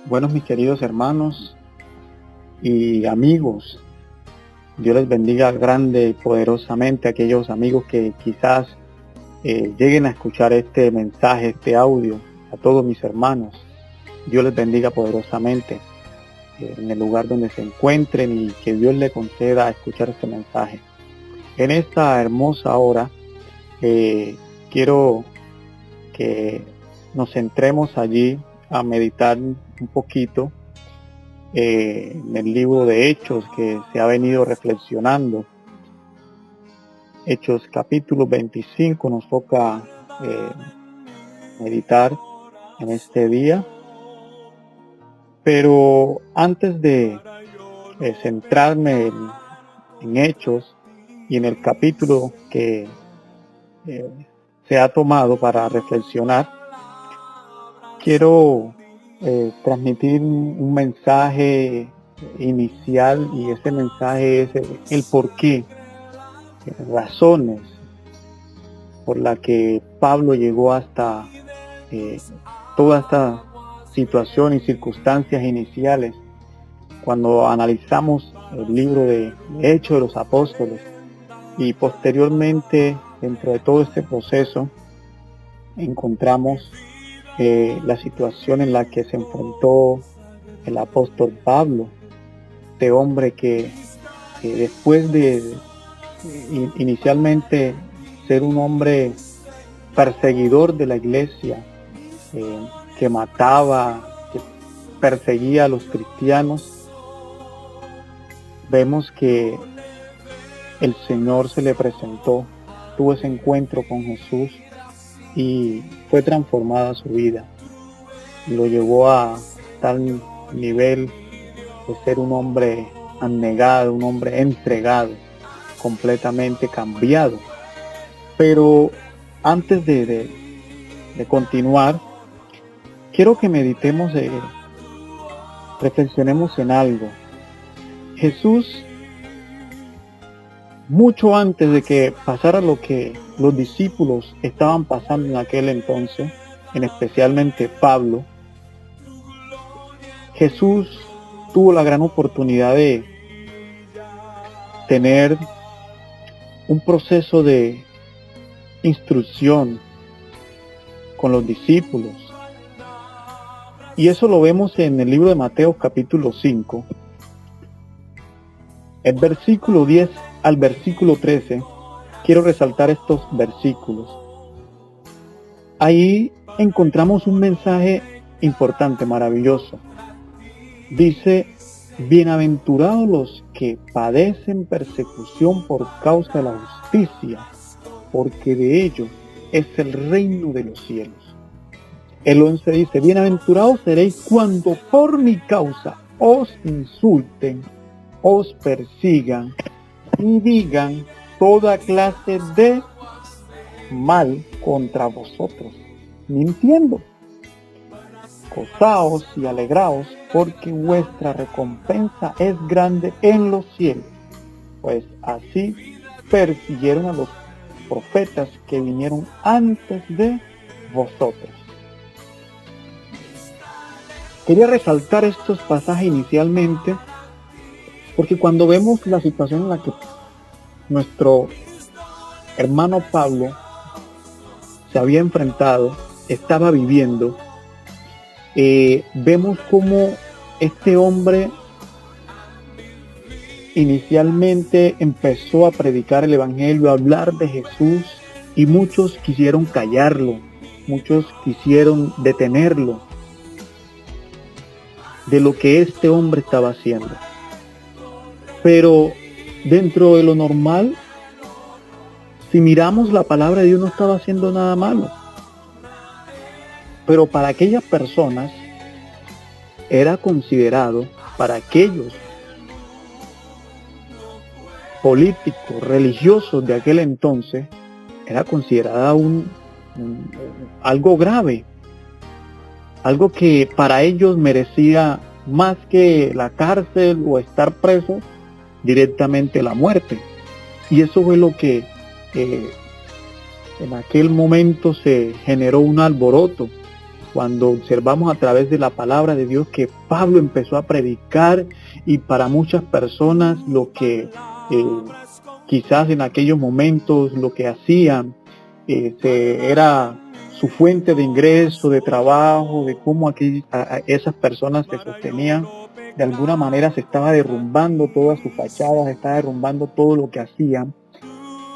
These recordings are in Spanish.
Buenos mis queridos hermanos y amigos, Dios les bendiga grande y poderosamente a aquellos amigos que quizás lleguen a escuchar este mensaje, este audio, a todos mis hermanos. Dios les bendiga poderosamente en el lugar donde se encuentren y que Dios les conceda escuchar este mensaje. En esta hermosa hora quiero que nos centremos allí a meditar un poquito en el libro de Hechos que se ha venido reflexionando. Hechos capítulo 25 nos toca meditar en este día. Pero antes de centrarme en Hechos y en el capítulo que se ha tomado para reflexionar, quiero transmitir un mensaje inicial, y ese mensaje es el porqué, razones por las que Pablo llegó hasta toda esta situación y circunstancias iniciales. Cuando analizamos el libro de Hechos de los Apóstoles y posteriormente dentro de todo este proceso encontramos la situación en la que se enfrentó el apóstol Pablo, este hombre que después de inicialmente ser un hombre perseguidor de la iglesia, que mataba, que perseguía a los cristianos, vemos que el Señor se le presentó, tuvo ese encuentro con Jesús y fue transformada su vida. Lo llevó a tal nivel de ser un hombre abnegado, un hombre entregado, completamente cambiado. Pero antes de continuar, quiero que meditemos, reflexionemos en algo. Jesús, mucho antes de que pasara lo que los discípulos estaban pasando en aquel entonces, especialmente Pablo, Jesús tuvo la gran oportunidad de tener un proceso de instrucción con los discípulos. Y eso lo vemos en el libro de Mateo capítulo 5. El versículo 10 al versículo 13, quiero resaltar estos versículos. Ahí encontramos un mensaje importante, maravilloso. Dice: bienaventurados los que padecen persecución por causa de la justicia, porque de ellos es el reino de los cielos. El 11 dice: bienaventurados seréis cuando por mi causa os insulten, os persigan y digan toda clase de mal contra vosotros, mintiendo. Gozaos y alegraos, porque vuestra recompensa es grande en los cielos, pues así persiguieron a los profetas que vinieron antes de vosotros. Quería resaltar estos pasajes inicialmente porque cuando vemos la situación en la que nuestro hermano Pablo se había enfrentado, estaba viviendo, vemos cómo este hombre inicialmente empezó a predicar el evangelio, a hablar de Jesús, y muchos quisieron callarlo, muchos quisieron detenerlo de lo que este hombre estaba haciendo. Pero dentro de lo normal, si miramos la palabra de Dios, no estaba haciendo nada malo. Pero para aquellas personas era considerado, para aquellos políticos, religiosos de aquel entonces, era considerada algo grave, algo que para ellos merecía más que la cárcel o estar preso, directamente la muerte. Y eso fue lo que en aquel momento se generó un alboroto, cuando observamos a través de la palabra de Dios que Pablo empezó a predicar, y para muchas personas lo que quizás en aquellos momentos lo que hacían era su fuente de ingreso, de trabajo, de cómo esas personas se sostenían. De alguna manera se estaba derrumbando todas sus fachadas, se estaba derrumbando todo lo que hacían,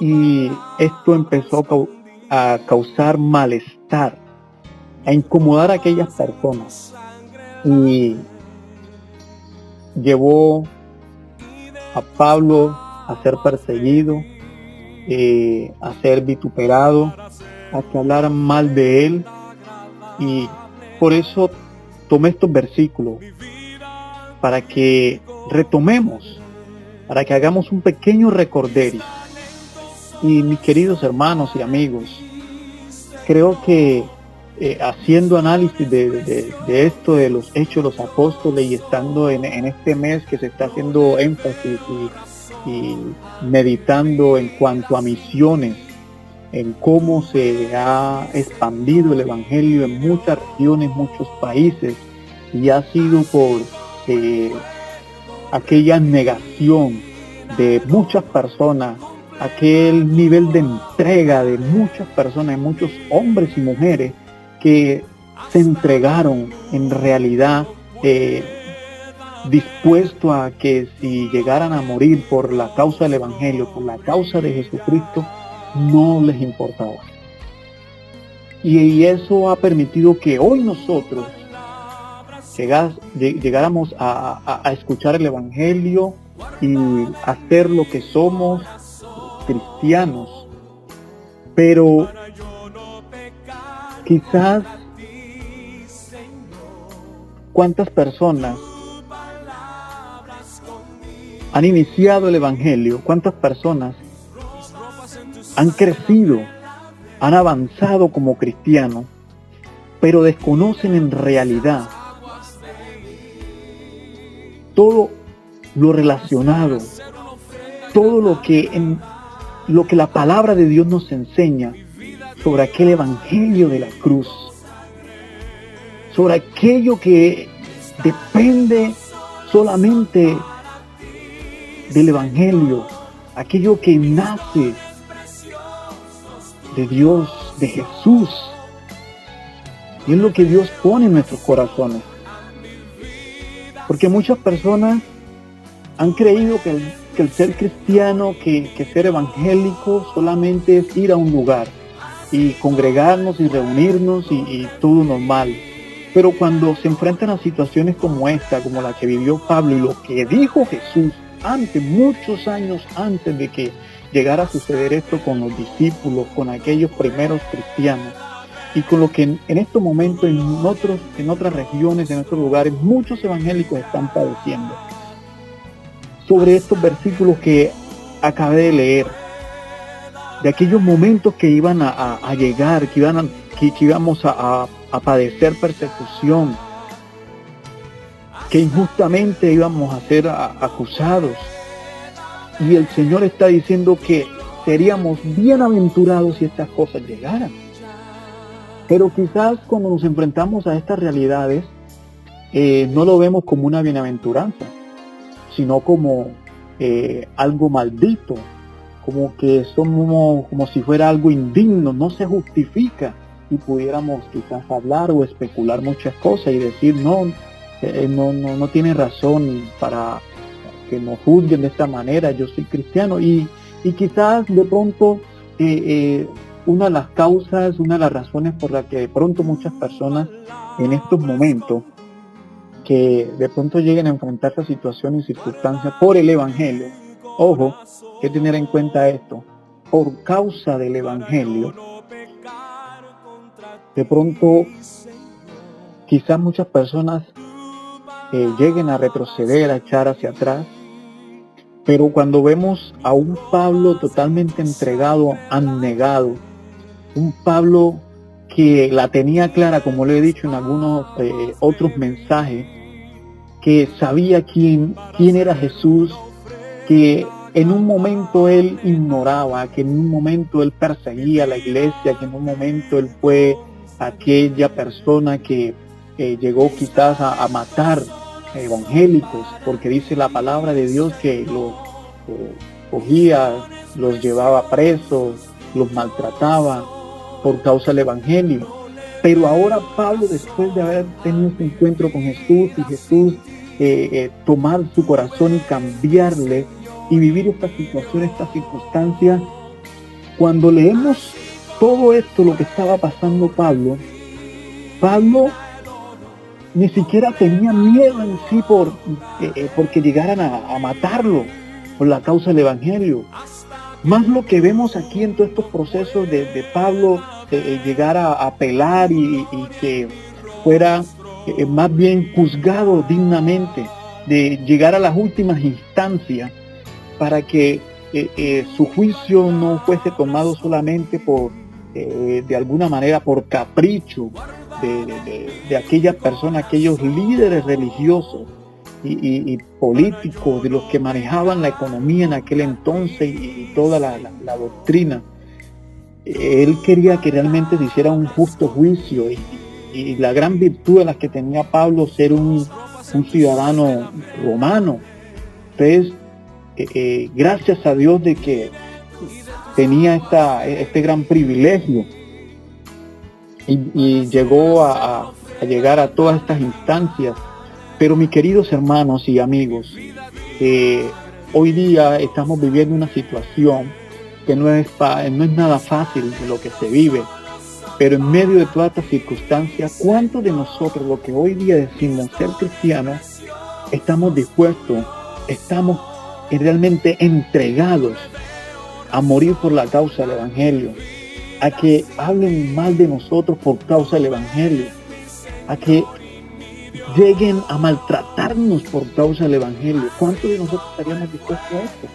y esto empezó a causar malestar, a incomodar a aquellas personas, y llevó a Pablo a ser perseguido, a ser vituperado, a que hablaran mal de él. Y por eso tomé estos versículos para que retomemos, para que hagamos un pequeño recorderis. Y mis queridos hermanos y amigos, creo que haciendo análisis de esto, de los hechos de los apóstoles, y estando en este mes que se está haciendo énfasis y meditando en cuanto a misiones, en cómo se ha expandido el evangelio en muchas regiones, muchos países, y ha sido por aquella negación de muchas personas, aquel nivel de entrega de muchas personas, de muchos hombres y mujeres que se entregaron en realidad, dispuesto a que si llegaran a morir por la causa del evangelio, por la causa de Jesucristo, no les importaba. Y eso ha permitido que hoy nosotros llegáramos a escuchar el evangelio y a ser lo que somos, cristianos. Pero quizás cuántas personas han iniciado el evangelio, cuántas personas han crecido, han avanzado como cristianos, pero desconocen en realidad todo lo relacionado, todo lo que la palabra de Dios nos enseña sobre aquel evangelio de la cruz, sobre aquello que depende solamente del evangelio, aquello que nace de Dios, de Jesús, y es lo que Dios pone en nuestros corazones. Porque muchas personas han creído que el ser cristiano, que ser evangélico solamente es ir a un lugar y congregarnos y reunirnos y todo normal. Pero cuando se enfrentan a situaciones como esta, como la que vivió Pablo, y lo que dijo Jesús antes, muchos años antes de que llegara a suceder esto con los discípulos, con aquellos primeros cristianos, y con lo que en estos momentos en otras regiones, en otros lugares, muchos evangélicos están padeciendo. Sobre estos versículos que acabé de leer, de aquellos momentos que iban a llegar, que íbamos a padecer persecución, que injustamente íbamos a ser acusados. Y el Señor está diciendo que seríamos bienaventurados si estas cosas llegaran. Pero quizás cuando nos enfrentamos a estas realidades, no lo vemos como una bienaventuranza, sino como algo maldito, como que somos como si fuera algo indigno, no se justifica, y pudiéramos quizás hablar o especular muchas cosas y decir no tiene razón para que nos juzguen de esta manera, yo soy cristiano, y quizás de pronto una de las causas, una de las razones por las que de pronto muchas personas en estos momentos que de pronto lleguen a enfrentarse a situaciones y circunstancias por el evangelio, ojo, hay que tener en cuenta esto, por causa del evangelio, de pronto quizás muchas personas lleguen a retroceder, a echar hacia atrás. Pero cuando vemos a un Pablo totalmente entregado, abnegado, un Pablo que la tenía clara, como le he dicho en algunos otros mensajes, que sabía quién era Jesús, que en un momento él ignoraba, que en un momento él perseguía a la iglesia, que en un momento él fue aquella persona que llegó quizás a matar evangélicos, porque dice la palabra de Dios que los cogía, los llevaba presos, los maltrataba por causa del evangelio. Pero ahora Pablo, después de haber tenido este encuentro con Jesús y Jesús tomar su corazón y cambiarle y vivir esta situación, esta circunstancia, cuando leemos todo esto, lo que estaba pasando Pablo ni siquiera tenía miedo en sí porque llegaran a matarlo por la causa del evangelio. Más lo que vemos aquí en todos estos procesos de Pablo, llegar a apelar y que fuera más bien juzgado dignamente, de llegar a las últimas instancias para que su juicio no fuese tomado solamente de alguna manera por capricho de aquellas personas, aquellos líderes religiosos y políticos, de los que manejaban la economía en aquel entonces y toda la doctrina. Él quería que realmente se hiciera un justo juicio y la gran virtud de las que tenía Pablo, ser un ciudadano romano. Entonces, gracias a Dios de que tenía este gran privilegio y llegó a llegar a todas estas instancias. Pero mis queridos hermanos y amigos, hoy día estamos viviendo una situación que no es nada fácil de lo que se vive, pero en medio de todas estas circunstancias, ¿cuántos de nosotros, lo que hoy día decimos ser cristianos, estamos dispuestos, estamos realmente entregados a morir por la causa del evangelio, a que hablen mal de nosotros por causa del evangelio, a que lleguen a maltratarnos por causa del evangelio? ¿Cuántos de nosotros estaríamos dispuestos a esto?